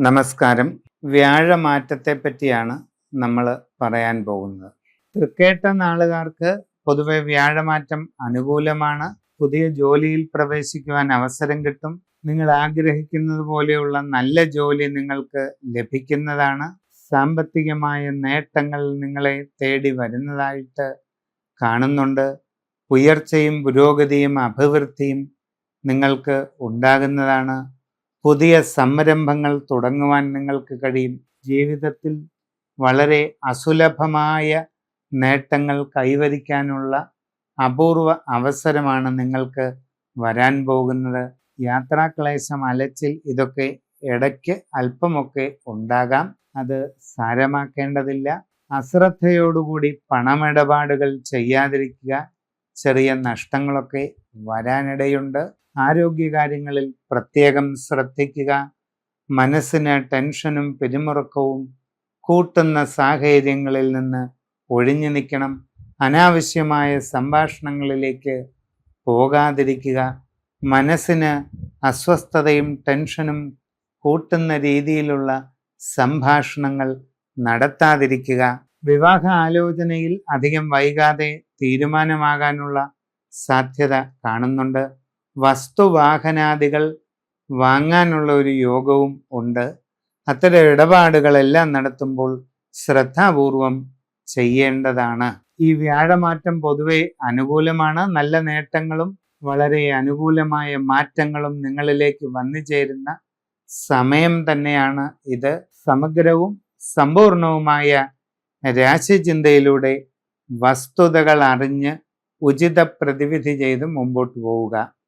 നമസ്കാരം. വ്യാഴമാറ്റത്തെ പറ്റിയാണ് നമ്മൾ പറയാൻ പോകുന്നത്. തൃക്കേട്ട നാളുകാർക്ക് പൊതുവെ വ്യാഴമാറ്റം അനുകൂലമാണ്. പുതിയ ജോലിയിൽ പ്രവേശിക്കുവാൻ അവസരം കിട്ടും. നിങ്ങൾ ആഗ്രഹിക്കുന്നത് പോലെയുള്ള നല്ല ജോലി നിങ്ങൾക്ക് ലഭിക്കുന്നതാണ്. സാമ്പത്തികമായ നേട്ടങ്ങൾ നിങ്ങളെ തേടി വരുന്നതായിട്ട് കാണുന്നുണ്ട്. ഉയർച്ചയും പുരോഗതിയും അഭിവൃദ്ധിയും നിങ്ങൾക്ക് ഉണ്ടാകുന്നതാണ്. പുതിയ സംരംഭങ്ങൾ തുടങ്ങുവാൻ നിങ്ങൾക്ക് കഴിയും. ജീവിതത്തിൽ വളരെ അസുലഭമായ നേട്ടങ്ങൾ കൈവരിക്കാനുള്ള അപൂർവ അവസരമാണ് നിങ്ങൾക്ക് വരാൻ പോകുന്നത്. യാത്രാക്ലേശം, അലച്ചിൽ ഇതൊക്കെ ഇടയ്ക്ക് അല്പമൊക്കെ ഉണ്ടാകാം. അത് സാരമാക്കേണ്ടതില്ല. അശ്രദ്ധയോടുകൂടി പണമിടപാടുകൾ ചെയ്യാതിരിക്കുക. ചെറിയ നഷ്ടങ്ങളൊക്കെ വരാനിടയുണ്ട്. ആരോഗ്യകാര്യങ്ങളിൽ പ്രത്യേകം ശ്രദ്ധിക്കുക. മനസ്സിന് ടെൻഷനും പിരിമുറുക്കവും കൂട്ടുന്ന സാഹചര്യങ്ങളിൽ നിന്ന് ഒഴിഞ്ഞു നിൽക്കണം. അനാവശ്യമായ സംഭാഷണങ്ങളിലേക്ക് പോകാതിരിക്കുക. മനസ്സിന് അസ്വസ്ഥതയും ടെൻഷനും കൂട്ടുന്ന രീതിയിലുള്ള സംഭാഷണങ്ങൾ നടത്താതിരിക്കുക. വിവാഹ ആലോചനയിൽ അധികം വൈകാതെ തീരുമാനമാകാനുള്ള സാധ്യത കാണുന്നുണ്ട്. വസ്തുവാഹനാദികൾ വാങ്ങാനുള്ള ഒരു യോഗവും ഉണ്ട്. അത്തരം ഇടപാടുകളെല്ലാം നടത്തുമ്പോൾ ശ്രദ്ധാപൂർവം ചെയ്യേണ്ടതാണ്. ഈ വ്യാഴമാറ്റം പൊതുവെ അനുകൂലമാണ്. നല്ല നേട്ടങ്ങളും വളരെ അനുകൂലമായ മാറ്റങ്ങളും നിങ്ങളിലേക്ക് വന്നു ചേരുന്ന സമയം തന്നെയാണ് ഇത്. സമഗ്രവും സമ്പൂർണവുമായ രാശിചിന്തയിലൂടെ വസ്തുതകൾ അറിഞ്ഞ് ഉചിത പ്രതിവിധി ചെയ്ത് മുമ്പോട്ട് പോവുക.